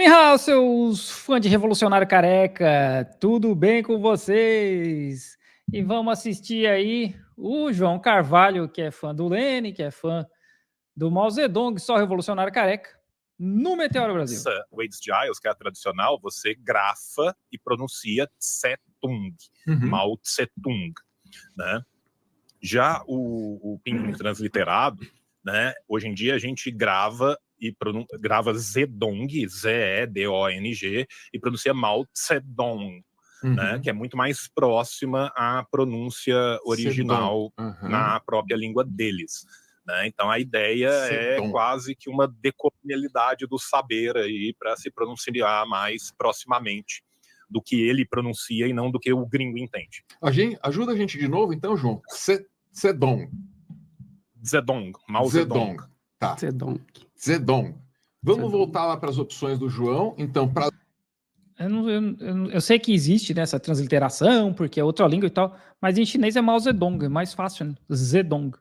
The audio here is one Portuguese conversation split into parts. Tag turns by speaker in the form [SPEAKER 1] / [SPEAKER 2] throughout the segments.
[SPEAKER 1] Nihao, seus fãs de Revolucionário Careca, tudo bem com vocês? E vamos assistir aí o João Carvalho, que é fã do Lênin, que é fã do Mao Zedong, só Revolucionário Careca, no Meteoro Brasil.
[SPEAKER 2] O Wades Giles, que é a tradicional, você grafa e pronuncia Tse-tung, Mao Tse-tung, né? Já o pinyin transliterado, né? Hoje em dia a gente grava Zedong, Z-E-D-O-N-G, e pronuncia Mao Zedong, né? Que é muito mais próxima à pronúncia original na própria língua deles. Né? Então a ideia é quase que uma decolonialidade do saber aí para se pronunciar mais proximamente do que ele pronuncia e não do que o gringo entende.
[SPEAKER 3] Ajuda a gente de novo, então, João. Zedong.
[SPEAKER 2] Mao Zedong.
[SPEAKER 3] Tá. Zedong. Vamos voltar lá para as opções do João. Então, para
[SPEAKER 1] eu sei que existe né, essa transliteração, porque é outra língua e tal, mas em chinês é Mao Zedong, é mais fácil, né? Zedong.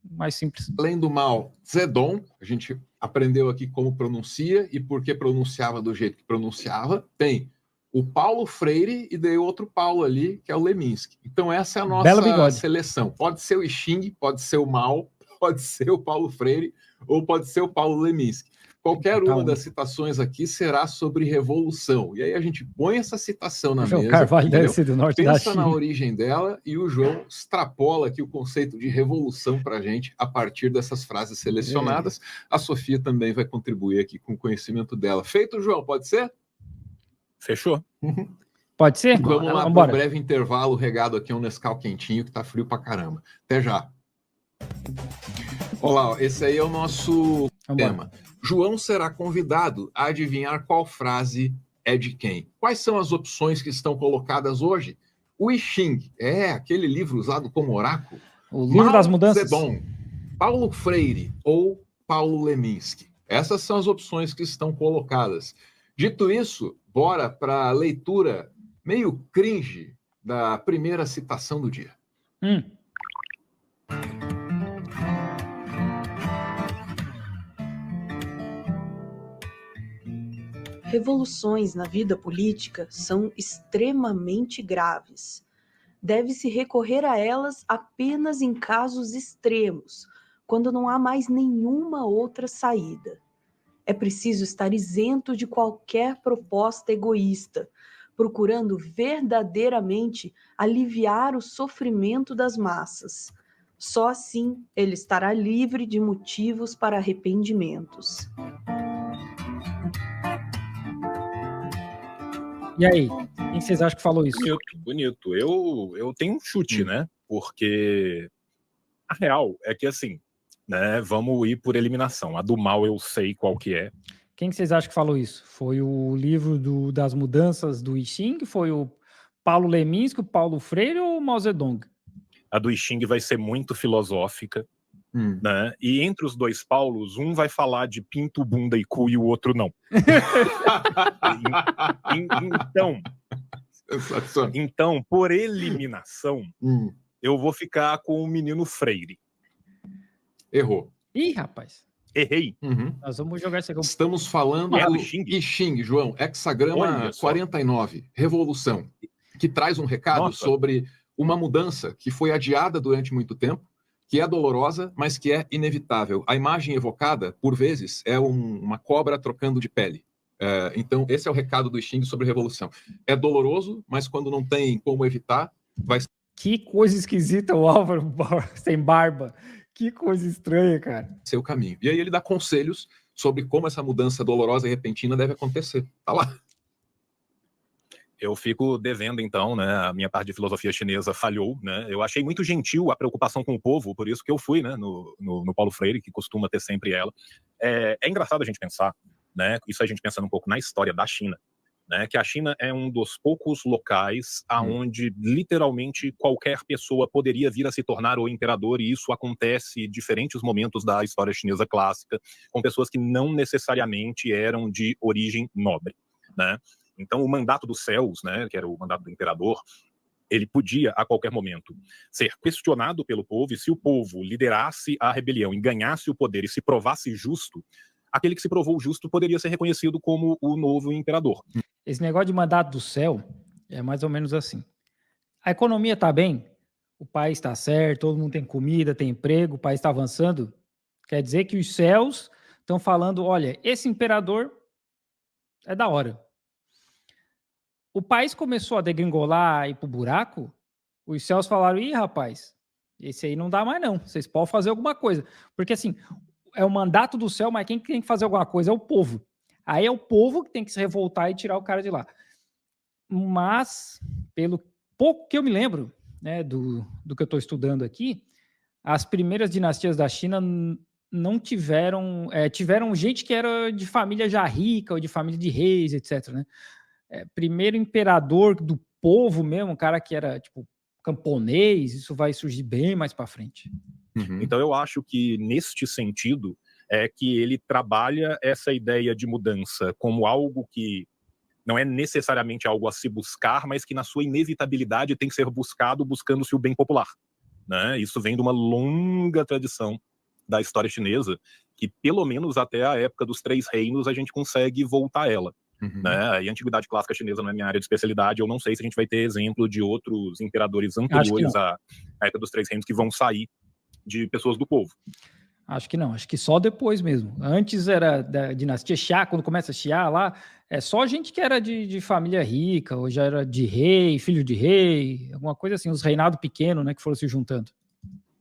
[SPEAKER 1] Mais simples.
[SPEAKER 3] Além do Mao Zedong, a gente aprendeu aqui como pronuncia e por que pronunciava do jeito que pronunciava. Tem o Paulo Freire e daí outro Paulo ali, que é o Leminski. Então essa é a nossa seleção. Pode ser o I Ching, pode ser o Mao, pode ser o Paulo Freire ou pode ser o Paulo Leminski. Qualquer uma das citações aqui será sobre revolução. E aí a gente põe essa citação na mesa.
[SPEAKER 1] Carvalho deve ser do norte da China.
[SPEAKER 3] Pensa na origem dela e o João extrapola aqui o conceito de revolução para a gente a partir dessas frases selecionadas. A Sofia também vai contribuir aqui com o conhecimento dela. Feito, João, pode ser?
[SPEAKER 2] Fechou.
[SPEAKER 1] Pode ser?
[SPEAKER 3] Vamos lá para um breve intervalo regado aqui a um Nescau quentinho que tá frio pra caramba. Até já. Olá, esse aí é o nosso tema. João será convidado a adivinhar qual frase é de quem. Quais são as opções que estão colocadas hoje? O I Ching, aquele livro usado como oráculo.
[SPEAKER 1] O livro das mudanças.
[SPEAKER 3] Zedong, Paulo Freire ou Paulo Leminski. Essas são as opções que estão colocadas. Dito isso, bora para a leitura meio cringe da primeira citação do dia.
[SPEAKER 4] Revoluções na vida política são extremamente graves. Deve-se recorrer a elas apenas em casos extremos, quando não há mais nenhuma outra saída. É preciso estar isento de qualquer proposta egoísta, procurando verdadeiramente aliviar o sofrimento das massas. Só assim ele estará livre de motivos para arrependimentos.
[SPEAKER 1] E aí, quem vocês acham que falou isso?
[SPEAKER 2] Bonito. Eu tenho um chute, né? Porque a real é que, assim, né? Vamos ir por eliminação. A do mal eu sei qual que é.
[SPEAKER 1] Quem que vocês acham que falou isso? Foi o livro das mudanças do I Ching? Foi o Paulo Leminski, o Paulo Freire ou o Mao Zedong?
[SPEAKER 2] A do I Ching vai ser muito filosófica. Né? E entre os dois Paulos, um vai falar de pinto, bunda e cu e o outro não. Então, por eliminação, eu vou ficar com o menino Freire.
[SPEAKER 3] Errou.
[SPEAKER 1] Ih, rapaz.
[SPEAKER 2] Errei.
[SPEAKER 1] Nós vamos jogar isso aqui.
[SPEAKER 3] Estamos falando do I Ching, João. Hexagrama 49, Revolução, que traz um recado sobre uma mudança que foi adiada durante muito tempo, que é dolorosa, mas que é inevitável. A imagem evocada, por vezes, é uma cobra trocando de pele. Então, esse é o recado do I Ching sobre revolução. É doloroso, mas quando não tem como evitar, vai...
[SPEAKER 1] Que coisa esquisita o Álvaro sem barba. Que coisa estranha, cara.
[SPEAKER 3] Seu caminho. E aí ele dá conselhos sobre como essa mudança dolorosa e repentina deve acontecer. Tá lá.
[SPEAKER 2] Eu fico devendo, então, né? A minha parte de filosofia chinesa falhou, né? Eu achei muito gentil a preocupação com o povo, por isso que eu fui, né? No Paulo Freire, que costuma ter sempre ela. É engraçado a gente pensar, né? Isso a gente pensando um pouco na história da China, né? Que a China é um dos poucos locais aonde literalmente qualquer pessoa poderia vir a se tornar o imperador, e isso acontece em diferentes momentos da história chinesa clássica, com pessoas que não necessariamente eram de origem nobre, né? Então, o mandato dos céus, né, que era o mandato do imperador, ele podia, a qualquer momento, ser questionado pelo povo, e se o povo liderasse a rebelião e ganhasse o poder e se provasse justo, aquele que se provou justo poderia ser reconhecido como o novo imperador.
[SPEAKER 1] Esse negócio de mandato do céu é mais ou menos assim. A economia está bem, o país está certo, todo mundo tem comida, tem emprego, o país está avançando. Quer dizer que os céus estão falando, olha, esse imperador é da hora. O país começou a degringolar e ir pro buraco, os céus falaram, ih, rapaz, esse aí não dá mais não, vocês podem fazer alguma coisa. Porque assim, é o mandato do céu, mas quem tem que fazer alguma coisa é o povo. Aí é o povo que tem que se revoltar e tirar o cara de lá. Mas, pelo pouco que eu me lembro, né, do que eu estou estudando aqui, as primeiras dinastias da China não tiveram... tiveram gente que era de família já rica, ou de família de reis, etc. Né? Primeiro imperador do povo mesmo, um cara que era, tipo, camponês, isso vai surgir bem mais para frente.
[SPEAKER 2] Então eu acho que, neste sentido, é que ele trabalha essa ideia de mudança como algo que não é necessariamente algo a se buscar, mas que na sua inevitabilidade tem que ser buscado buscando-se o bem popular. Né? Isso vem de uma longa tradição da história chinesa, que pelo menos até a época dos Três Reinos a gente consegue voltar a ela. Né? E a antiguidade clássica chinesa não é minha área de especialidade, eu não sei se a gente vai ter exemplo de outros imperadores anteriores à época dos Três Reinos que vão sair de pessoas do povo.
[SPEAKER 1] Acho que não, acho que só depois mesmo. Antes era da dinastia Xia, quando começa a Xia lá, é só gente que era de família rica, ou já era de rei, filho de rei, alguma coisa assim, os reinados pequenos, né, que foram se juntando.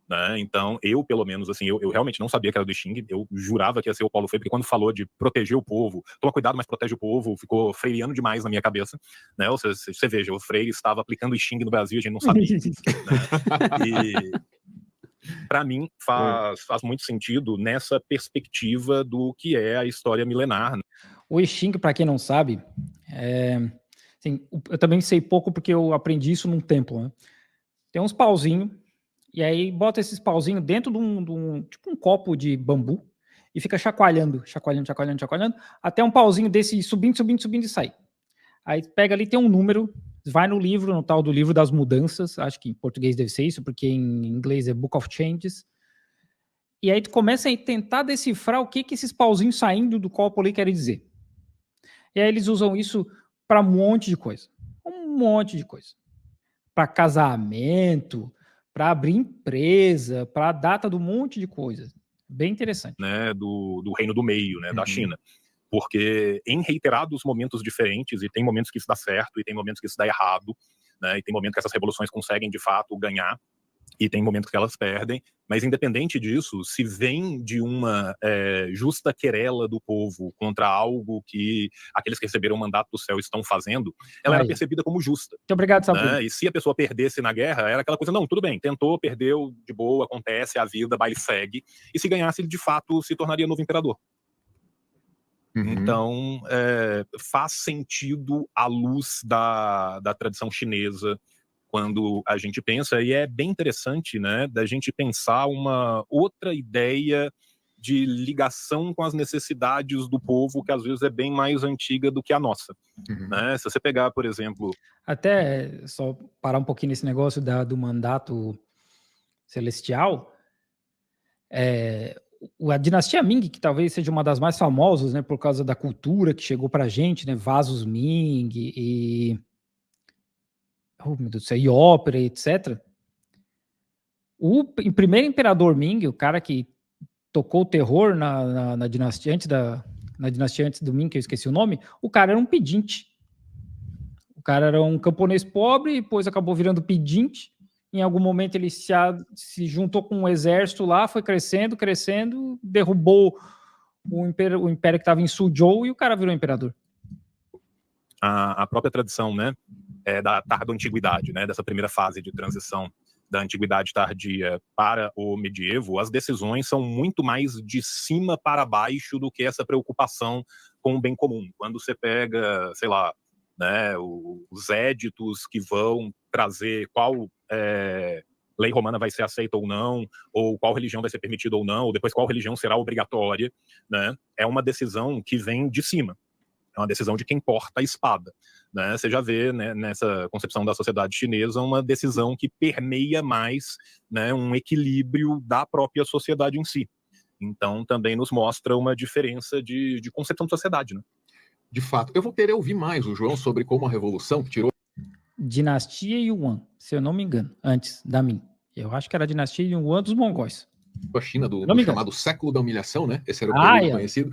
[SPEAKER 2] Né? Então, eu, pelo menos, assim, eu realmente não sabia que era do Xing, eu jurava que ia ser o Paulo Freire, porque quando falou de proteger o povo, toma cuidado, mas protege o povo, ficou freiriano demais na minha cabeça, né? Você veja, o Freire estava aplicando o Xing no Brasil, a gente não sabia. Né? E para mim faz muito sentido nessa perspectiva do que é a história milenar. Né?
[SPEAKER 1] O I Ching, para quem não sabe, assim, eu também sei pouco porque eu aprendi isso num templo. Né? Tem uns pauzinhos, e aí bota esses pauzinhos dentro de tipo um copo de bambu e fica chacoalhando, até um pauzinho desse subindo e sair. Aí pega ali, tem um número, vai no livro, no tal do livro das mudanças, acho que em português deve ser isso, porque em inglês é Book of Changes. E aí tu começa a tentar decifrar o que esses pauzinhos saindo do copo ali querem dizer. E aí eles usam isso para um monte de coisa. Para casamento, para abrir empresa, para data de um monte de coisa. Bem interessante.
[SPEAKER 2] Né, do Reino do Meio, né, da China. Porque em reiterados momentos diferentes, e tem momentos que isso dá certo, e tem momentos que isso dá errado, né, e tem momentos que essas revoluções conseguem, de fato, ganhar, e tem momentos que elas perdem, mas independente disso, se vem de uma justa querela do povo contra algo que aqueles que receberam o mandato do céu estão fazendo, ela era percebida como justa.
[SPEAKER 1] Muito obrigado, Sabrina.
[SPEAKER 2] Né? E se a pessoa perdesse na guerra, era aquela coisa, não, tudo bem, tentou, perdeu, de boa, acontece, a vida, baile segue, e se ganhasse, ele de fato se tornaria novo imperador. Então, faz sentido à luz da tradição chinesa, quando a gente pensa, e é bem interessante, né, da gente pensar uma outra ideia de ligação com as necessidades do povo, que às vezes é bem mais antiga do que a nossa. Né? Se você pegar, por exemplo...
[SPEAKER 1] Até, só parar um pouquinho nesse negócio do mandato celestial, a dinastia Ming, que talvez seja uma das mais famosas, né, por causa da cultura que chegou pra gente, né, vasos Ming e... oh, meu Deus do céu, e ópera, etc. O primeiro imperador Ming, o cara que tocou o terror na dinastia antes do Ming, que eu esqueci o nome, o cara era um pedinte. O cara era um camponês pobre, depois acabou virando pedinte. Em algum momento ele se juntou com um exército lá, foi crescendo, derrubou o império que estava em Suzhou e o cara virou imperador.
[SPEAKER 2] A própria tradição, né, da tarda antiguidade, né, dessa primeira fase de transição da antiguidade tardia para o medievo, as decisões são muito mais de cima para baixo do que essa preocupação com o bem comum. Quando você pega, sei lá, né, os éditos que vão trazer qual lei romana vai ser aceita ou qual religião vai ser permitida ou não, ou depois qual religião será obrigatória, né, é uma decisão que vem de cima. É uma decisão de quem porta a espada. Né? Você já vê, né, nessa concepção da sociedade chinesa uma decisão que permeia mais, né, um equilíbrio da própria sociedade em si. Então também nos mostra uma diferença de concepção de sociedade, né?
[SPEAKER 3] De fato. Eu vou querer ouvir mais o João sobre como a Revolução que tirou
[SPEAKER 1] Dinastia Yuan, se eu não me engano, antes da Ming. Eu acho que era a dinastia Yuan dos mongóis.
[SPEAKER 3] a China do
[SPEAKER 1] Não me engano.
[SPEAKER 3] chamado século da humilhação, né? Esse era o período
[SPEAKER 1] é.
[SPEAKER 3] conhecido.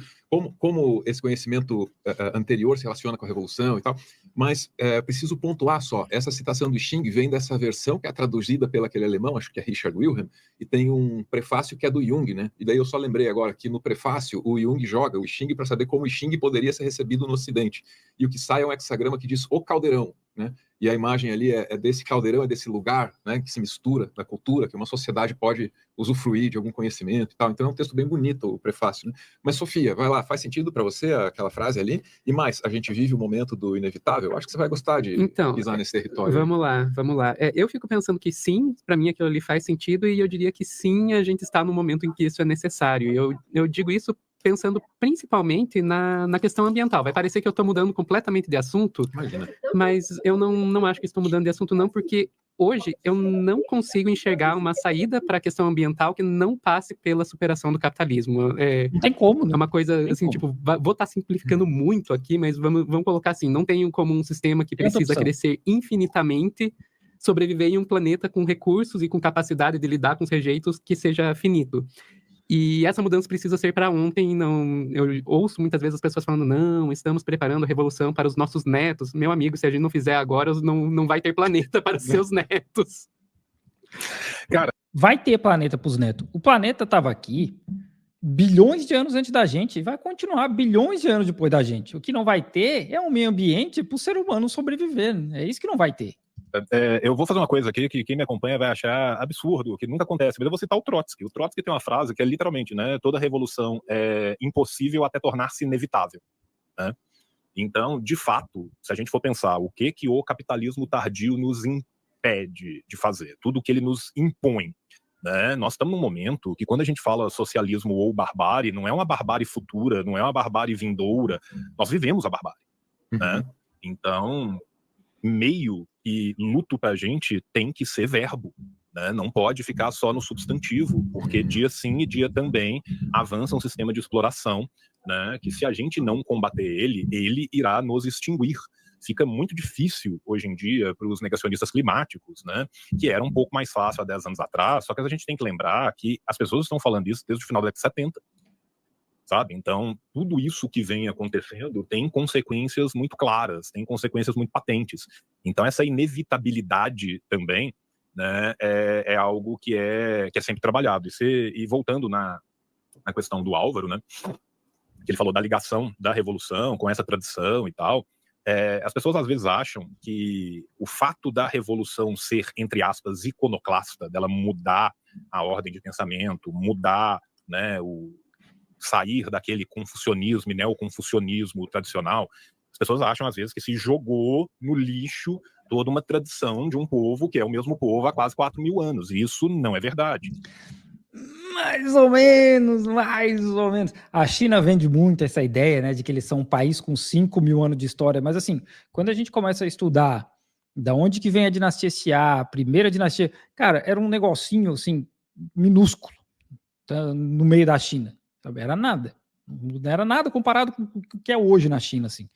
[SPEAKER 3] Como esse conhecimento anterior se relaciona com a Revolução e tal. Mas preciso pontuar só, essa citação do Xing vem dessa versão que é traduzida pelo aquele alemão, acho que é Richard Wilhelm, e tem um prefácio que é do Jung, né? E daí eu só lembrei agora que no prefácio o Jung joga o Xing para saber como o Xing poderia ser recebido no Ocidente. E o que sai é um hexagrama que diz o caldeirão, né? E a imagem ali é desse caldeirão, é desse lugar, né, que se mistura na cultura, que uma sociedade pode usufruir de algum conhecimento e tal. Então é um texto bem bonito, o prefácio, né? Mas, Sofia, vai lá, faz sentido para você aquela frase ali? E mais, a gente vive o momento do inevitável? Acho que você vai gostar de pisar nesse território.
[SPEAKER 5] Vamos lá. Eu fico pensando que sim, para mim aquilo ali faz sentido, e eu diria que sim, a gente está no momento em que isso é necessário. Eu digo isso pensando principalmente na questão ambiental. Vai parecer que eu estou mudando completamente de assunto,
[SPEAKER 3] Imagina.
[SPEAKER 5] mas eu não acho que estou mudando de assunto, não, porque hoje eu não consigo enxergar uma saída para a questão ambiental que não passe pela superação do capitalismo.
[SPEAKER 1] Não tem como, né?
[SPEAKER 5] É uma coisa,
[SPEAKER 1] Tem
[SPEAKER 5] assim,
[SPEAKER 1] como.
[SPEAKER 5] tipo, vou estar simplificando muito aqui, mas vamos colocar assim, não tenho como um sistema que
[SPEAKER 1] Tem outra
[SPEAKER 5] precisa
[SPEAKER 1] opção.
[SPEAKER 5] crescer infinitamente sobreviver em um planeta com recursos e com capacidade de lidar com os rejeitos que seja finito. E essa mudança precisa ser para ontem. Não, eu ouço muitas vezes as pessoas falando, não, estamos preparando a revolução para os nossos netos. Meu amigo, se a gente não fizer agora, não vai ter planeta para os seus netos.
[SPEAKER 1] Vai ter planeta para os netos. O planeta estava aqui bilhões de anos antes da gente e vai continuar bilhões de anos depois da gente. O que não vai ter é um meio ambiente para o ser humano sobreviver. É isso que não vai ter.
[SPEAKER 2] Eu vou fazer uma coisa aqui que quem me acompanha vai achar absurdo, que nunca acontece, mas eu vou citar o Trotsky. O Trotsky tem uma frase que é literalmente, né, toda revolução é impossível até tornar-se inevitável, né? Então, de fato, se a gente for pensar o que o capitalismo tardio nos impede de fazer, tudo o que ele nos impõe, né? Nós estamos num momento que, quando a gente fala socialismo ou barbárie, não é uma barbárie futura, não é uma barbárie vindoura, nós vivemos a barbárie, né? Então, meio e luto pra gente tem que ser verbo, né? Não pode ficar só no substantivo, porque dia sim e dia também avança um sistema de exploração, né, que se a gente não combater ele irá nos extinguir. Fica muito difícil hoje em dia para os negacionistas climáticos, né, que era um pouco mais fácil há 10 anos atrás, só que a gente tem que lembrar que as pessoas estão falando isso desde o final da década de 70. Sabe? Então, tudo isso que vem acontecendo tem consequências muito claras, tem consequências muito patentes. Então, essa inevitabilidade também, né, é algo que é sempre trabalhado. E voltando na questão do Álvaro, né, que ele falou da ligação da Revolução com essa tradição e tal, as pessoas às vezes acham que o fato da Revolução ser, entre aspas, iconoclasta, dela mudar a ordem de pensamento, mudar, né, sair daquele confucionismo e neoconfucionismo tradicional, as pessoas acham às vezes que se jogou no lixo toda uma tradição de um povo que é o mesmo povo há quase 4.000 anos, e isso não é verdade.
[SPEAKER 1] Mais ou menos. A China vende muito essa ideia, né, de que eles são um país com 5.000 anos de história, mas assim, quando a gente começa a estudar da onde que vem a dinastia Xia, a primeira dinastia, cara, era um negocinho assim, minúsculo, tá, no meio da China. Era nada. Não era nada comparado com o que é hoje na China, assim.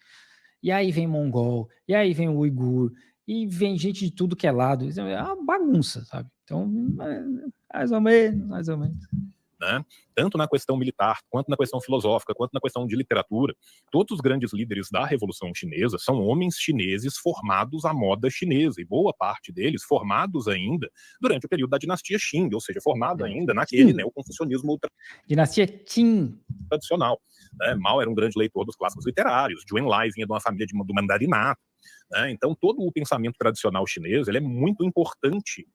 [SPEAKER 1] E aí vem mongol, e aí vem o uigur, e vem gente de tudo que é lado. É uma bagunça, sabe? Então, mais ou menos.
[SPEAKER 2] Né? Tanto na questão militar, quanto na questão filosófica, quanto na questão de literatura, todos os grandes líderes da Revolução Chinesa são homens chineses formados à moda chinesa, e boa parte deles formados ainda durante o período da dinastia Qing, ou seja, formado ainda naquele neoconfucionismo
[SPEAKER 1] dinastia Qing
[SPEAKER 2] tradicional. Né? Mao era um grande leitor dos clássicos literários, Zhou Enlai vinha de uma família do mandarinato, né? Então todo o pensamento tradicional chinês ele é muito importante,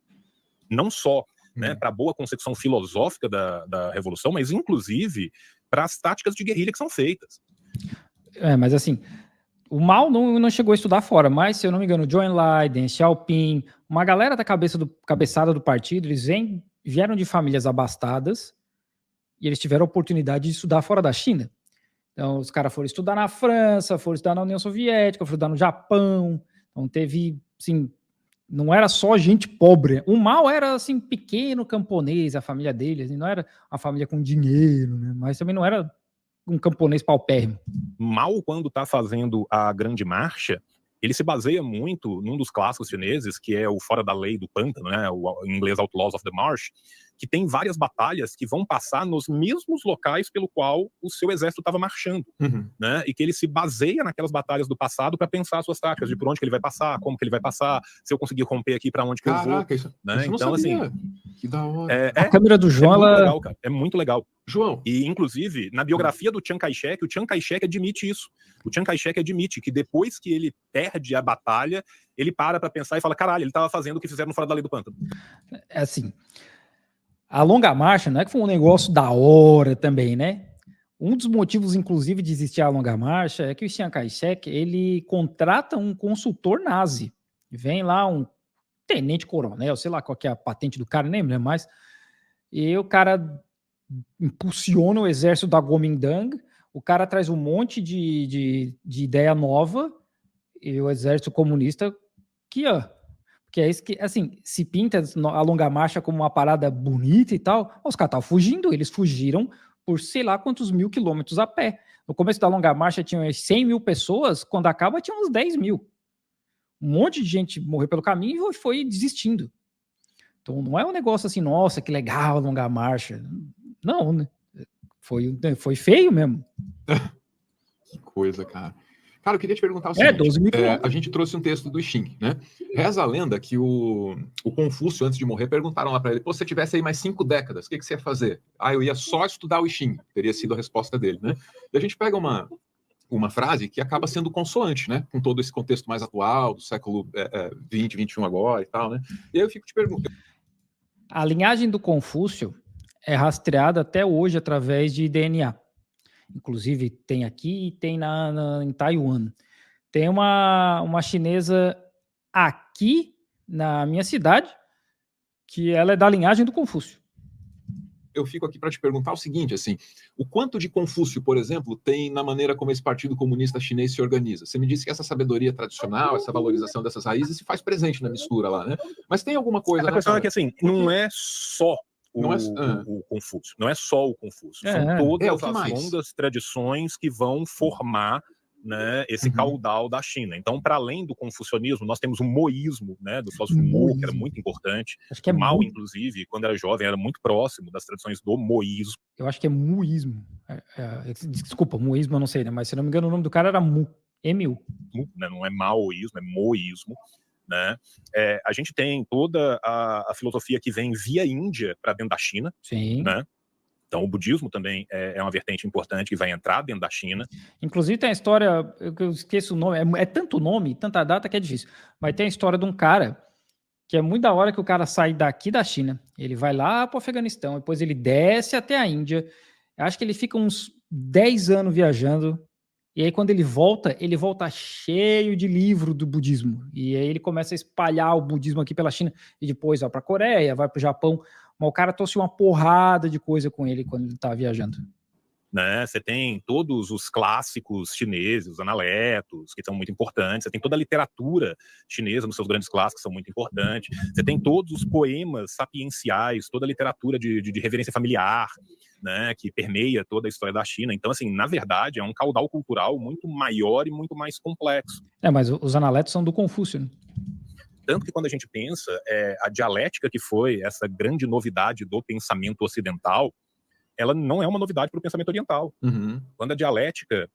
[SPEAKER 2] não só, né, para a boa concepção filosófica da Revolução, mas inclusive para as táticas de guerrilha que são feitas.
[SPEAKER 1] Mas assim, o Mao não chegou a estudar fora, mas, se eu não me engano, Zhou Enlai, Deng Xiaoping, uma galera da cabeçada do partido, eles vieram de famílias abastadas e eles tiveram a oportunidade de estudar fora da China. Então, os caras foram estudar na França, foram estudar na União Soviética, foram estudar no Japão. Então, teve, assim, não era só gente pobre. O Mao era, assim, pequeno camponês, a família dele, assim, não era uma família com dinheiro, né? Mas também não era um camponês paupérrimo.
[SPEAKER 2] Mao, quando está fazendo a Grande Marcha, ele se baseia muito num dos clássicos chineses, que é o Fora da Lei do Pântano, né? Em inglês Outlaws of the Marsh, que tem várias batalhas que vão passar nos mesmos locais pelo qual o seu exército estava marchando, né? E que ele se baseia naquelas batalhas do passado para pensar as suas táticas, de por onde que ele vai passar, como que ele vai passar, se eu conseguir romper aqui, para onde que eu vou.
[SPEAKER 3] Caraca, isso
[SPEAKER 2] Né?
[SPEAKER 3] eu não
[SPEAKER 2] Então,
[SPEAKER 3] sabia.
[SPEAKER 2] assim,
[SPEAKER 3] Que da hora.
[SPEAKER 1] A câmera do João,
[SPEAKER 2] muito
[SPEAKER 1] ela...
[SPEAKER 2] legal, cara. É muito legal.
[SPEAKER 3] João,
[SPEAKER 2] E, inclusive, na biografia do Chiang Kai-shek, o Chiang Kai-shek admite isso. O Chiang Kai-shek admite que depois que ele perde a batalha, ele para pensar e fala, caralho, ele estava fazendo o que fizeram no Fora da Lei do Pântano.
[SPEAKER 1] É assim, a longa marcha não é que foi um negócio da hora também, né? Um dos motivos, inclusive, de existir a longa marcha é que o Chiang Kai-shek, ele contrata um consultor nazi. Vem lá um tenente-coronel, sei lá qual que é a patente do cara, nem lembro mais. E o cara impulsiona o exército da Kuomintang, o cara traz um monte de ideia nova, e o exército comunista que, ó, porque é isso que, assim, se pinta a longa marcha como uma parada bonita e tal, os caras estavam fugindo, eles fugiram por sei lá quantos mil quilômetros a pé. No começo da longa marcha tinham 100 mil pessoas, quando acaba tinha uns 10 mil. Um monte de gente morreu pelo caminho e foi desistindo. Então não é um negócio assim, nossa, que legal a longa marcha. Não, né? Foi feio mesmo.
[SPEAKER 3] que coisa, cara. Cara, eu queria te perguntar o seguinte.
[SPEAKER 1] 12 mil quilômetros.
[SPEAKER 3] A gente trouxe um texto do Xing, né? Reza a lenda que o Confúcio, antes de morrer, perguntaram lá para ele, pô, se você tivesse aí mais 5 décadas, o que você ia fazer? Ah, eu ia só estudar o Xing. Teria sido a resposta dele, né? E a gente pega uma frase que acaba sendo consoante, né? Com todo esse contexto mais atual, do século 20, 21 agora e tal, né? E aí eu fico te perguntando.
[SPEAKER 1] A linhagem do Confúcio é rastreada até hoje através de DNA. Inclusive tem aqui e tem em Taiwan. Tem uma chinesa aqui na minha cidade que ela é da linhagem do Confúcio.
[SPEAKER 3] Eu fico aqui para te perguntar o seguinte, assim, o quanto de Confúcio, por exemplo, tem na maneira como esse Partido Comunista Chinês se organiza? Você me disse que essa sabedoria tradicional, essa valorização dessas raízes se faz presente na mistura lá, né? Mas tem alguma coisa...
[SPEAKER 2] A questão é que, assim, não é só o Confúcio, não é só o Confúcio, são todas as longas tradições que vão formar, né, esse caudal da China. Então, para além do confucionismo, nós temos o moísmo, né, do filósofo Mo, que era muito importante.
[SPEAKER 1] Acho que é
[SPEAKER 2] Mao, inclusive, quando era jovem, era muito próximo das tradições do moísmo.
[SPEAKER 1] Eu acho que é muísmo. Desculpa, muísmo eu não sei, né? Mas se não me engano o nome do cara era Mu, M-U.
[SPEAKER 2] Né, não é maoísmo, é moísmo. Né? A gente tem toda a filosofia que vem via Índia para dentro da China.
[SPEAKER 1] Sim.
[SPEAKER 2] Né? Então, o budismo também é uma vertente importante que vai entrar dentro da China.
[SPEAKER 1] Inclusive, tem a história, eu esqueço o nome, é tanto nome, tanta data que é difícil. Mas tem a história de um cara que é muito da hora que o cara sai daqui da China, ele vai lá para o Afeganistão, depois ele desce até a Índia. Eu acho que ele fica uns 10 anos viajando. E aí, quando ele volta cheio de livro do budismo. E aí ele começa a espalhar o budismo aqui pela China. E depois vai para a Coreia, vai para o Japão. Mas o cara trouxe uma porrada de coisa com ele quando ele estava viajando.
[SPEAKER 2] Né? Você tem todos os clássicos chineses, os analetos, que são muito importantes. Você tem toda a literatura chinesa nos seus grandes clássicos, que são muito importantes. Você tem todos os poemas sapienciais, toda a literatura de reverência familiar, né, que permeia toda a história da China. Então, assim, na verdade, é um caudal cultural muito maior e muito mais complexo.
[SPEAKER 1] Mas os analetos são do Confúcio, né?
[SPEAKER 2] Tanto que quando a gente pensa, a dialética que foi essa grande novidade do pensamento ocidental, ela não é uma novidade para o pensamento oriental. Quando a dialética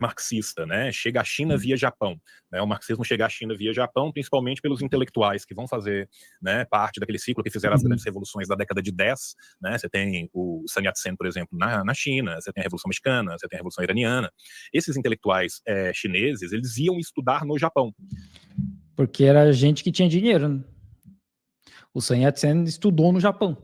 [SPEAKER 2] marxista, né, chega à China via Japão, né, o marxismo chega à China via Japão, principalmente pelos intelectuais que vão fazer, né, parte daquele ciclo que fizeram as grandes revoluções da década de 10, né, você tem o Sun Yat-sen, por exemplo, na China, você tem a Revolução Mexicana, você tem a Revolução Iraniana. Esses intelectuais chineses, eles iam estudar no Japão.
[SPEAKER 1] Porque era gente que tinha dinheiro, né? O Sun Yat-sen estudou no Japão.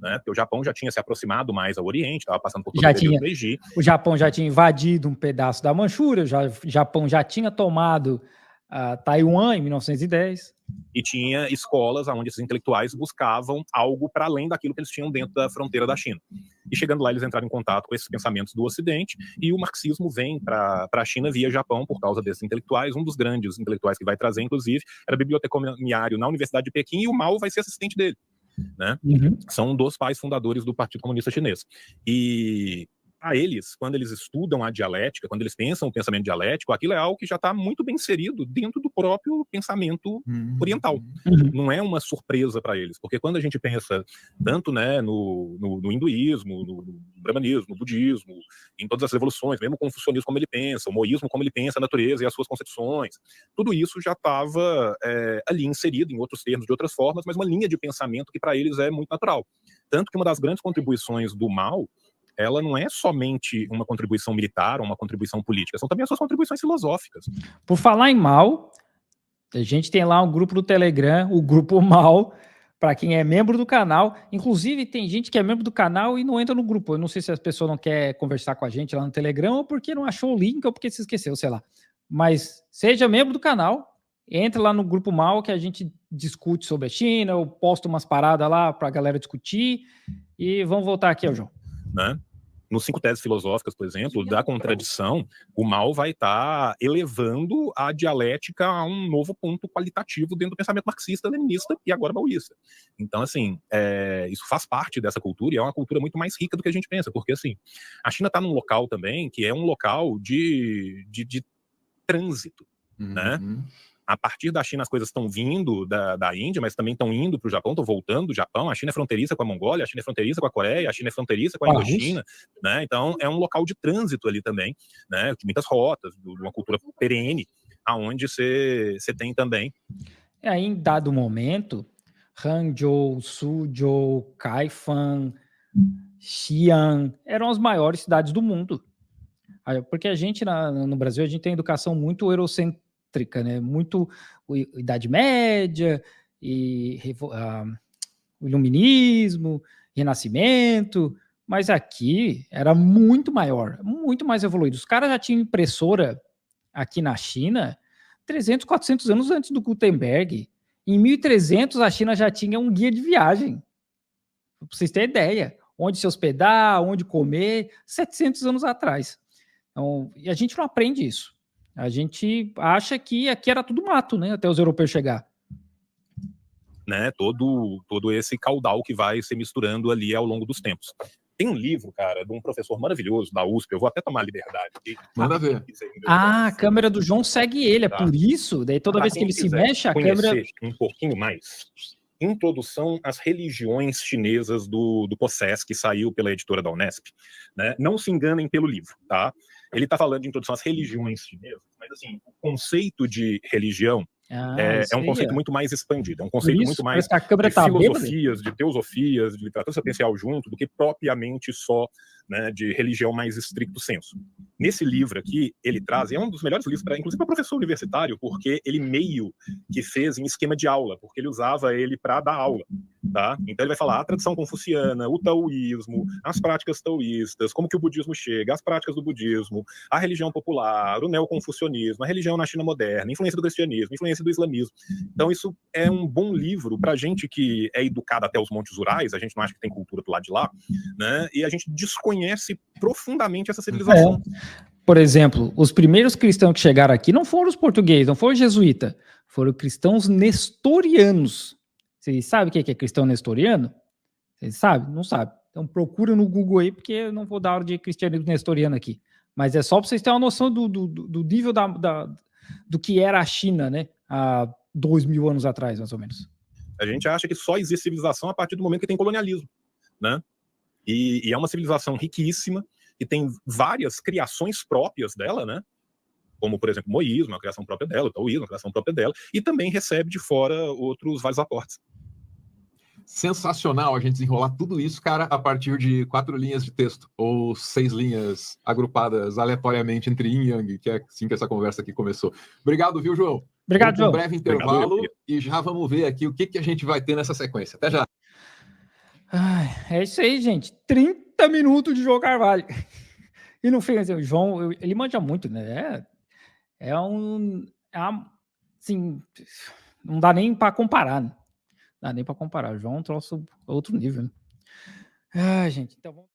[SPEAKER 2] Né? Porque o Japão já tinha se aproximado mais ao Oriente, estava passando por todo o período do Meiji.
[SPEAKER 1] O Japão já tinha invadido um pedaço da Manchúria, o Japão já tinha tomado Taiwan, em 1910.
[SPEAKER 2] E tinha escolas onde esses intelectuais buscavam algo para além daquilo que eles tinham dentro da fronteira da China. E chegando lá, eles entraram em contato com esses pensamentos do Ocidente, e o marxismo vem para a China via Japão por causa desses intelectuais. Um dos grandes intelectuais que vai trazer, inclusive, era bibliotecário na Universidade de Pequim, e o Mao vai ser assistente dele. Né? São dos pais fundadores do Partido Comunista Chinês. E a eles, quando eles estudam a dialética, quando eles pensam o pensamento dialético, aquilo é algo que já está muito bem inserido dentro do próprio pensamento oriental. Não é uma surpresa para eles, porque quando a gente pensa tanto, né, no hinduísmo, no brahmanismo, no budismo, em todas as revoluções, mesmo o confucionismo como ele pensa, o moísmo como ele pensa a natureza e as suas concepções, tudo isso já estava ali inserido em outros termos, de outras formas, mas uma linha de pensamento que para eles é muito natural. Tanto que uma das grandes contribuições do Mao, ela não é somente uma contribuição militar ou uma contribuição política, são também as suas contribuições filosóficas.
[SPEAKER 1] Por falar em Mao, a gente tem lá um grupo do Telegram, o Grupo Mao, para quem é membro do canal. Inclusive, tem gente que é membro do canal e não entra no grupo. Eu não sei se as pessoas não querem conversar com a gente lá no Telegram, ou porque não achou o link, ou porque se esqueceu, sei lá. Mas seja membro do canal, entra lá no Grupo Mao, que a gente discute sobre a China, eu posto umas paradas lá para a galera discutir, e vamos voltar aqui ao João.
[SPEAKER 2] Né? Nos 5 teses filosóficas, por exemplo, da contradição, o Mao vai estar elevando a dialética a um novo ponto qualitativo dentro do pensamento marxista, leninista e agora maoísta. Então, assim, isso faz parte dessa cultura, e é uma cultura muito mais rica do que a gente pensa, porque, assim, a China está num local também que é um local de trânsito, né? A partir da China as coisas estão vindo da Índia, mas também estão indo para o Japão, estão voltando do Japão. A China é fronteiriça com a Mongólia, a China é fronteiriça com a Coreia, a China é fronteiriça com a Indochina, né? Então é um local de trânsito ali também, né? De muitas rotas, de uma cultura perene, aonde você tem também.
[SPEAKER 1] Aí, em dado momento, Hangzhou, Suzhou, Kaifeng, Xi'an eram as maiores cidades do mundo. Porque a gente, no Brasil, a gente tem educação muito eurocêntrica, né? Muito Idade Média, e o Iluminismo, Renascimento, mas aqui era muito maior, muito mais evoluído. Os caras já tinham impressora aqui na China 300, 400 anos antes do Gutenberg. Em 1300 a China já tinha um guia de viagem, para vocês terem ideia, onde se hospedar, onde comer, 700 anos atrás. Então, e a gente não aprende isso. A gente acha que aqui era tudo mato, né? Até os europeus chegar.
[SPEAKER 2] Né? Todo esse caudal que vai se misturando ali ao longo dos tempos. Tem um livro, cara, de um professor maravilhoso da USP, eu vou até tomar a liberdade aqui.
[SPEAKER 3] Manda ver.
[SPEAKER 1] A câmera do João segue ele, é por isso. Daí toda vez que ele se mexe, a câmera...
[SPEAKER 2] um pouquinho mais. Introdução às religiões chinesas do Possess, que saiu pela editora da Unesp. Né? Não se enganem pelo livro, tá? Ele está falando de introdução às religiões chinesas, mas assim, o conceito de religião é um conceito muito mais expandido, é um conceito muito mais de filosofias, de teosofias, de literatura sapiencial junto, do que propriamente só, né, de religião mais estricto senso. Nesse livro aqui, ele traz, é um dos melhores livros, inclusive para professor universitário, porque ele meio que fez em esquema de aula, porque ele usava ele para dar aula. Tá? Então ele vai falar a tradição confuciana, o taoísmo, as práticas taoístas, como que o budismo chega, as práticas do budismo, a religião popular, o neoconfucionismo, a religião na China moderna, influência do cristianismo, influência do islamismo. Então isso é um bom livro para gente que é educado até os Montes Urais, a gente não acha que tem cultura do lado de lá, né? E a gente desconhece profundamente essa civilização.
[SPEAKER 1] Por exemplo, os primeiros cristãos que chegaram aqui não foram os portugueses, não foram os jesuítas, foram cristãos nestorianos. Vocês sabem o que é cristão nestoriano? Vocês sabem? Não sabem. Então procura no Google aí, porque eu não vou dar aula de cristianismo nestoriano aqui. Mas é só para vocês terem uma noção do nível do que era a China, né? Há 2000 anos atrás, mais ou menos.
[SPEAKER 2] A gente acha que só existe civilização a partir do momento que tem colonialismo, né? E é uma civilização riquíssima, que tem várias criações próprias dela, né? Como, por exemplo, o moísmo, a criação própria dela, o taoísmo, a criação própria dela, e também recebe de fora outros vários aportes.
[SPEAKER 3] Sensacional a gente desenrolar tudo isso, cara, a partir de 4 linhas de texto, ou 6 linhas agrupadas aleatoriamente entre yin e yang, que é assim que essa conversa aqui começou. Obrigado, viu, João?
[SPEAKER 1] Obrigado, João.
[SPEAKER 3] Um breve intervalo. Obrigado, e já vamos ver aqui o que a gente vai ter nessa sequência. Até já.
[SPEAKER 1] É isso aí, gente. 30 minutos de João Carvalho. E no fim, assim, o João, ele manja muito, né? assim, não dá nem para comparar, né? Não dá nem para comparar. O João é um troço outro nível, né? Ah, gente, então vamos...